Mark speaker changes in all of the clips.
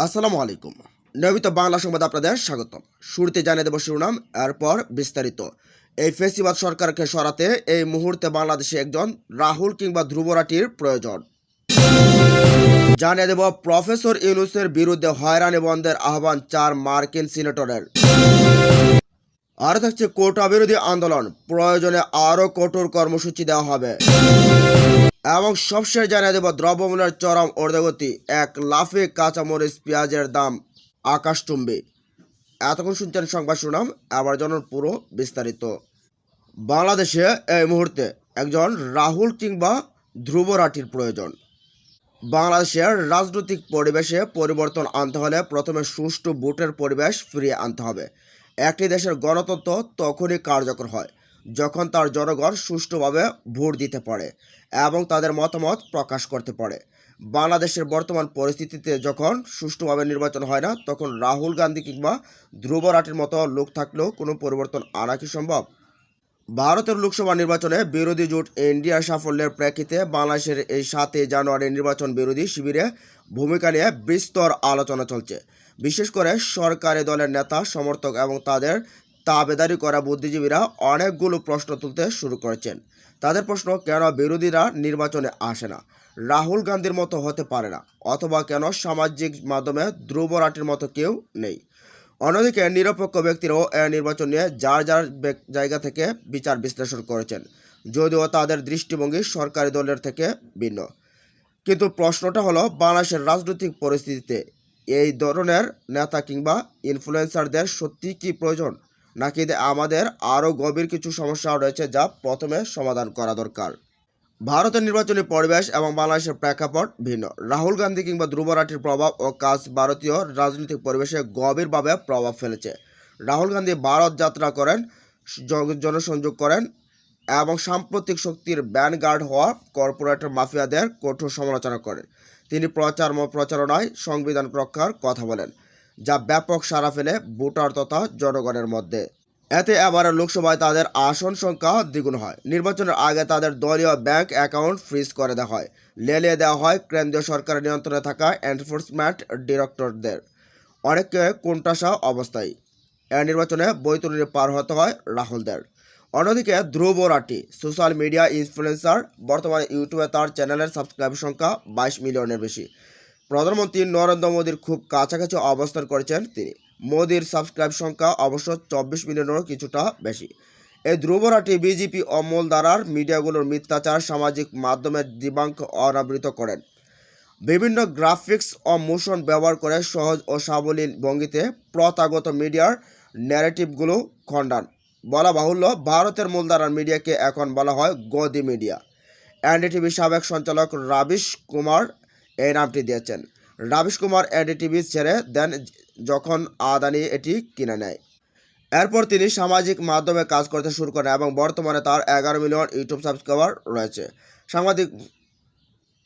Speaker 1: আসসালামু আলাইকুম। নিয়মিত বাংলা সংবাদ আপনাদের স্বাগতম। শুরুতে জানিয়ে দেব শিরোনাম, এরপর বিস্তারিত। এই ফেসিবাদ সরকারকে সরাতে এই মুহূর্তে বাংলাদেশে একজন রাহুল কিংবা ধ্রুব রাঠির প্রয়োজন। জানিয়ে দেব প্রফেসর ইউনূসের বিরুদ্ধে হয়রানি বন্ধের আহ্বান 4 মার্কিন সিনেটরের। আর থাকছে কোটা বিরোধী আন্দোলন, প্রয়োজনে আরও কঠোর কর্মসূচি দেওয়া হবে। এবং সবশেষ জানিয়ে দেব দ্রব্যমূল্যের চরম ঊর্ধ্বগতি, এক লাফে কাঁচামরিচ পেঁয়াজের দাম আকাশচুম্বী। এতক্ষণ শুনছেন সংবাদ শিরোনাম, আবার জানুন পুরো বিস্তারিত। বাংলাদেশে এই মুহূর্তে একজন রাহুল কিংবা ধ্রুব রাঠির প্রয়োজন। বাংলাদেশের রাজনৈতিক পরিবেশে পরিবর্তন আনতে হলে প্রথমে সুষ্ঠু ভোটের পরিবেশ ফিরিয়ে আনতে হবে। একটি দেশের গণতন্ত্র তখনই কার্যকর হয় যখন তার জনগণ সুষ্ঠুভাবে ভোট দিতে পারে এবং তাদের মতামত প্রকাশ করতে পারে। বাংলাদেশের বর্তমান পরিস্থিতিতে যখন সুষ্ঠুভাবে নির্বাচন হয় না, তখন রাহুল গান্ধী কিংবা ধ্রুব রাঠির মতো লোক থাকলেও কোনো পরিবর্তন আনা কি সম্ভব? ভারতের লোকসভা নির্বাচনে বিরোধী জোট ইন্ডিয়ার সাফল্যের প্রেক্ষিতে বাংলাদেশের এই 7 জানুয়ারি নির্বাচন বিরোধী শিবিরে ভূমিকা নিয়ে বিস্তর আলোচনা চলছে। বিশেষ করে সরকারি দলের নেতা, সমর্থক এবং তাদের তাবেদারি করা বুদ্ধিজীবীরা অনেকগুলো প্রশ্ন তুলতে শুরু করেছেন। তাদের প্রশ্ন, কেন বিরোধীরা নির্বাচনে আসে না, রাহুল গান্ধীর মতো হতে পারে না, অথবা কেন সামাজিক মাধ্যমে ধ্রুব রাঠির মতো কেউ নেই। অন্যদিকে নিরপেক্ষ ব্যক্তিরাও নির্বাচন নিয়ে যার যার জায়গা থেকে বিচার বিশ্লেষণ করেছেন, যদিও তাদের দৃষ্টিভঙ্গি সরকারি দলের থেকে ভিন্ন। কিন্তু প্রশ্নটা হলো, বাংলাদেশের রাজনৈতিক পরিস্থিতিতে এই ধরনের নেতা কিংবা ইনফ্লুয়েন্সারদের সত্যি কি প্রয়োজন, নাকি আমাদের আরও গভীর কিছু সমস্যা রয়েছে যা প্রথমে সমাধান করা দরকার? ভারতের নির্বাচনী পরিবেশ এবং বাংলাদেশের প্রেক্ষাপট ভিন্ন। রাহুল গান্ধী কিংবা ধ্রুব রাঠির প্রভাব ও কাজ ভারতীয় রাজনৈতিক পরিবেশে গভীরভাবে প্রভাব ফেলেছে। রাহুল গান্ধী ভারত যাত্রা করেন, জনসংযোগ করেন এবং সাম্প্রতিক শক্তির ভ্যানগার্ড হওয়া কর্পোরেট মাফিয়াদের কঠোর সমালোচনা করেন। তিনি প্রচারণায় সংবিধান রক্ষার কথা বলেন, যা ব্যাপক সাড়া ফেলে ভোটার তথা জনগণের মধ্যে। এতে এবারের লোকসভায় তাদের আসন সংখ্যা দ্বিগুণ হয়। নির্বাচনের আগে তাদের দলীয় ব্যাংক অ্যাকাউন্ট ফ্রিজ করে দেওয়া হয়, লেলিয়ে দেওয়া হয় কেন্দ্রীয় সরকারের নিয়ন্ত্রণে থাকা এনফোর্সমেন্ট ডিরেক্টরদের। অনেককে কোণঠাসা অবস্থায় এ নির্বাচনে বৈতরণী পার হতে হয় রাহুলদের। অন্যদিকে ধ্রুব রাঠি সোশ্যাল মিডিয়া ইনফ্লুয়েন্সার। বর্তমানে ইউটিউবে তার চ্যানেলের সাবস্ক্রাইবার সংখ্যা 22 মিলিয়নের বেশি। প্রধানমন্ত্রী নরেন্দ্র মোদীর খুব কাছাকাছি অবস্থান করেছেন তিনি। মোদীর সাবস্ক্রাইব সংখ্যা অবশ্য 24 মিলিয়নেরও কিছুটা বেশি। এই ধ্রুব রাঠি বিজেপি অমল দ্বারার মিডিয়াগুলোর মিথ্যাচার সামাজিক মাধ্যমের দিবাঙ্ক অনাবৃত করেন। বিভিন্ন গ্রাফিক্স ও মোশন ব্যবহার করে সহজ ও সাবলীল ভঙ্গিতে প্রথাগত মিডিয়ার ন্যারেটিভগুলো খণ্ডান। বলা বাহুল্য, ভারতের মূলধারার মিডিয়াকে এখন বলা হয় গদি মিডিয়া। এনডিটিভি সাবেক সঞ্চালক রাবিশ কুমার এই নামটি দিয়েছেন। রাবিশ কুমার এনডিটিভি ছেড়ে দেন যখন আদানি এটি কিনে নেয়। এরপর তিনি সামাজিক মাধ্যমে কাজ করতে শুরু করেন এবং বর্তমানে তার 11 মিলিয়ন ইউটিউব সাবস্ক্রাইবার রয়েছে। সাংবাদিক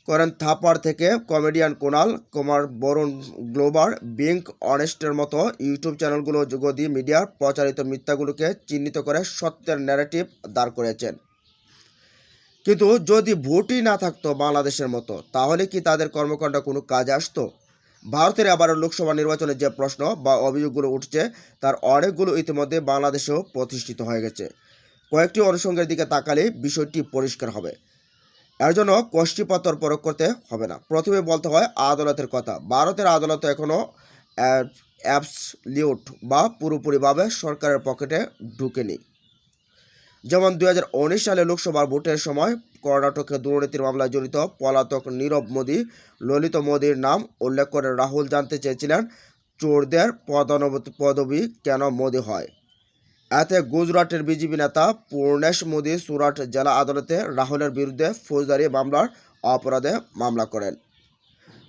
Speaker 1: করেন থাপার থেকে কমেডিয়ান কুণাল কুমার, বরুণ গ্লোবার, বিঙ্ক অনেস্টের মতো ইউটিউব চ্যানেলগুলো গদি মিডিয়ার প্রচারিত মিথ্যাগুলোকে চিহ্নিত করে সত্যের ন্যারেটিভ দাঁড় করেছেন। কিন্তু যদি ভোটই না থাকতো বাংলাদেশের মতো, তাহলে কি তাদের কর্মকাণ্ড কোনো কাজে আসতো? ভারতের আবারও লোকসভা নির্বাচনে যে প্রশ্ন বা অভিযোগগুলো উঠছে, তার অনেকগুলো ইতিমধ্যে বাংলাদেশেও প্রতিষ্ঠিত হয়ে গেছে। কয়েকটি অনুষঙ্গের দিকে তাকালে বিষয়টি পরিষ্কার হবে। এর জন্য কষ্টিপাতর প্রয়োগ করতে হবে না। প্রথমে বলতে হয় আদালতের কথা। ভারতের আদালত এখনও অ্যাবসলিউট বা পুরোপুরিভাবে সরকারের পকেটে ঢুকেনি। যেমন 2019 সালে লোকসভা ভোটের সময় কর্ণাটকে দুর্নীতির মামলায় জড়িত পলাতক নীরব মোদী, ললিত মোদীর নাম উল্লেখ করে রাহুল জানতে চেয়েছিলেন চোরদের পদবি কেন মোদী হয়। এতে গুজরাটের বিজেপি নেতা পূর্ণেশ মোদী সুরাট জেলা আদালতে রাহুলের বিরুদ্ধে ফৌজদারি মামলার অপরাধে মামলা করেন।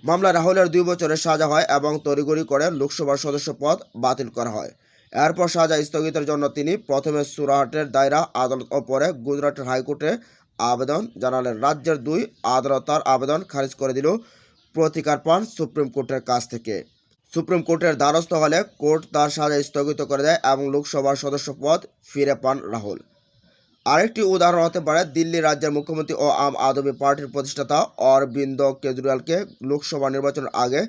Speaker 1: মামলায় রাহুলের 2 বছরের সাজা হয় এবং তড়িঘড়ি করে লোকসভার সদস্য পদ বাতিল করা হয়। এরপর সাজা স্থগিতের জন্য তিনি প্রথমে সুরাটের দায়রা আদালত ও পরে গুজরাটের হাইকোর্টে আবেদন জানালেন। রাজ্যের 2 আদালত তার আবেদন খারিজ করে দিল। প্রতিকার পান সুপ্রিম কোর্টের কাছ থেকে। সুপ্রিম কোর্টের দ্বারস্থ হলে কোর্ট তার সাজা স্থগিত করে দেয় এবং লোকসভার সদস্য পদ ফিরে পান রাহুল। আরেকটি উদাহরণ হতে পারে দিল্লি রাজ্যের মুখ্যমন্ত্রী ও আম আদমি পার্টির প্রতিষ্ঠাতা অরবিন্দ কেজরিওয়ালকে লোকসভা নির্বাচনের আগে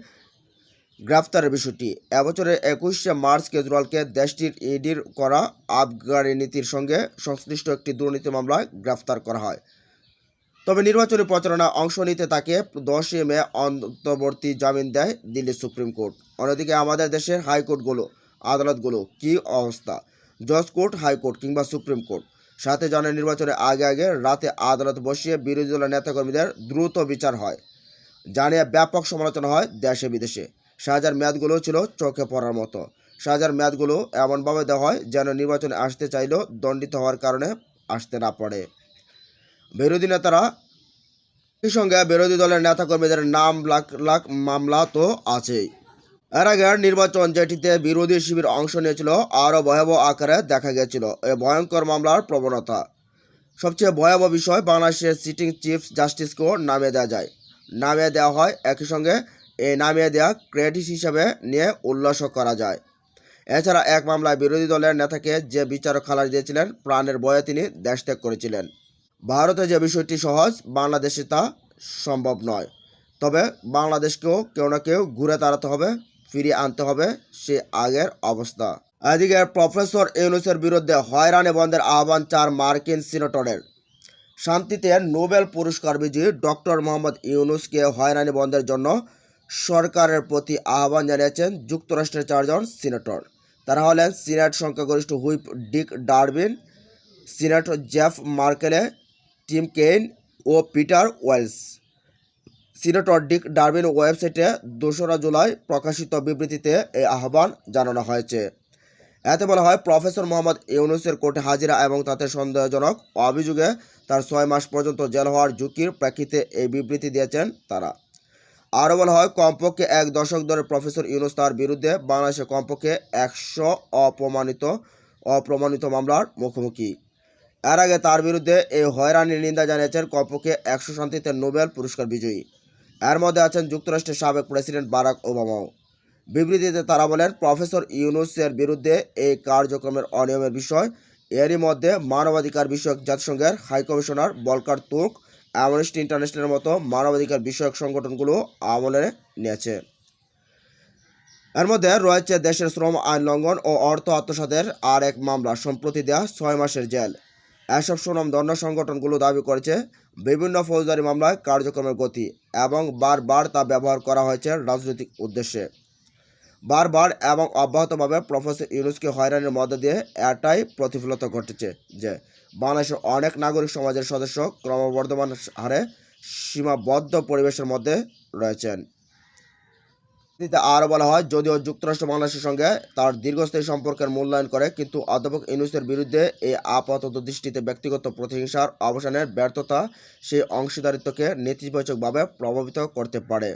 Speaker 1: গ্রেফতারের বিষয়টি এবছরের 21শে মার্চ কেজরিওয়ালকে দেশটির ইডির করা আবগারি নীতির সঙ্গে সংশ্লিষ্ট একটি দুর্নীতি মামলায় গ্রেফতার করা হয়। তবে নির্বাচনী প্রচারণায় অংশ নিতে তাকে 10 মে অন্তর্বর্তী জামিন দেয় দিল্লি সুপ্রিম কোর্ট। অন্যদিকে আমাদের দেশের হাইকোর্টগুলো আদালতগুলো কি অবস্থা? জজ কোর্ট, হাইকোর্ট কিংবা সুপ্রিম কোর্ট 7 জানুয়ারি নির্বাচনের আগে রাতে আদালত বসিয়ে বিরোধী দলের নেতাকর্মীদের দ্রুত বিচার হয় জানিয়ে ব্যাপক সমালোচনা হয় দেশে বিদেশে। সাজার মেয়াদগুলো ছিল চোখে পড়ার মতো। সাজার মেয়াদগুলো এমনভাবে দেওয়া হয় যেন নির্বাচনে আসতে চাইলেও দণ্ডিত হওয়ার কারণে আসতে না পারে। বিরোধী নেতারা এই সঙ্গে বিরোধী দলের নেতাকর্মীদের নাম লাখ মামলা তো আছেই। এর আগে নির্বাচন যেটিতে বিরোধী শিবির অংশ নিয়েছিল আরও ভয়াবহ আকারে দেখা গিয়েছিল এই ভয়ঙ্কর মামলার প্রবণতা। সবচেয়ে ভয়াবহ বিষয়, বাংলাদেশের সিটিং চিফ জাস্টিসকেও নামিয়ে দেওয়া যায়, নামিয়ে দেওয়া হয়। একই সঙ্গে এই নামিয়ে দেওয়া ক্রেডিট হিসাবে নিয়ে উল্লাসও করা যায়। এছাড়া এক মামলায় বিরোধী দলের নেতাকে যে বিচারক খালাস দিয়েছিলেন, প্রাণের ভয়ে তিনি দেশ ত্যাগ করেছিলেন। ভারতে যে বিষয়টি সহজ, বাংলাদেশে তা সম্ভব নয়। তবে বাংলাদেশকেও কেউ না কেউ ঘুরে দাঁড়াতে হবে, ফিরিয়ে আনতে হবে সে আগের অবস্থা। এদিকে প্রফেসর ইউনূসের বিরুদ্ধে হয়রানি বন্ধের আহ্বান 4 মার্কিন সিনেটরের। শান্তিতে নোবেল পুরস্কার বিজয়ী ডক্টর মোহাম্মদ ইউনূসকে হয়রানি বন্ধের জন্য সরকারের প্রতি আহ্বান জানিয়েছেন যুক্তরাষ্ট্রের 4 জন সিনেটর। তারা হলেন সিনেট সংখ্যাগরিষ্ঠ whip Dick Durbin, senator Jeff Merkley, Tim Kaine ও Peter Welch. Senator Dick Durbin ওয়েবসাইটে 2রা জুলাই প্রকাশিত বিবৃতিতে এই আহ্বান জানানো হয়েছে। এতে বলা হয়, প্রফেসর মোহাম্মদ ইউনূসের কোর্টে হাজিরা এবং তাতে সন্দেহজনক অভিযোগে তার 6 মাস পর্যন্ত জেল হওয়ার ঝুঁকির প্রেক্ষিতে এই বিবৃতি দিয়েছেন তারা। আরও বলা হয়, কমপক্ষে 1 দশক ধরে প্রফেসর ইউনূস তার বিরুদ্ধে বাংলাদেশে কমপক্ষে 100 অপ্রমাণিত মামলার মুখোমুখি। এর আগে তার বিরুদ্ধে এই হয়রানির নিন্দা জানিয়েছেন কমপক্ষে 100 শান্তিতে নোবেল পুরস্কার বিজয়ী। এর মধ্যে আছেন যুক্তরাষ্ট্রের সাবেক প্রেসিডেন্ট বারাক ওবামাও। বিবৃতিতে তারা বলেন, প্রফেসর ইউনূসের বিরুদ্ধে এই কার্যক্রমের অনিয়মের বিষয় এরই মধ্যে মানবাধিকার বিষয়ক জাতিসংঘের হাইকমিশনার ভলকার তুর্ক, অ্যামনেস্টি ইন্টারন্যাশনালের মতো মানবাধিকার বিষয়ক সংগঠনগুলো আমলে নিয়েছে। এর মধ্যে রয়েছে দেশের শ্রম আইন লঙ্ঘন ও অর্থ আত্মসাতের আর এক মামলা, সম্প্রতি দেয়া 6 মাসের জেল। এসব সুনামধন্য সংগঠনগুলো দাবি করেছে বিভিন্ন ফৌজদারি মামলায় কার্যক্রমের গতি এবং বারবার তা ব্যবহার করা হয়েছে রাজনৈতিক উদ্দেশ্যে। বারবার এবং অব্যাহতভাবে প্রফেসর ইউনূসকে হয়রানির মধ্য দিয়ে এটাই প্রতিফলিত ঘটেছে যে বাংলাদেশের অনেক নাগরিক সমাজের সদস্য ক্রমবর্ধমান হারে সীমাবদ্ধ পরিবেশের মধ্যে রয়েছেন। আরও বলা হয়, যদিও যুক্তরাষ্ট্র বাংলাদেশের সঙ্গে তার দীর্ঘস্থায়ী সম্পর্কের মূল্যায়ন করে, কিন্তু অধ্যাপক ইউনূসের বিরুদ্ধে এই আপাতত দৃষ্টিতে ব্যক্তিগত প্রতিহিংসার অবসানের ব্যর্থতা সেই অংশীদারিত্বকে নেতিবাচকভাবে প্রভাবিত করতে পারে।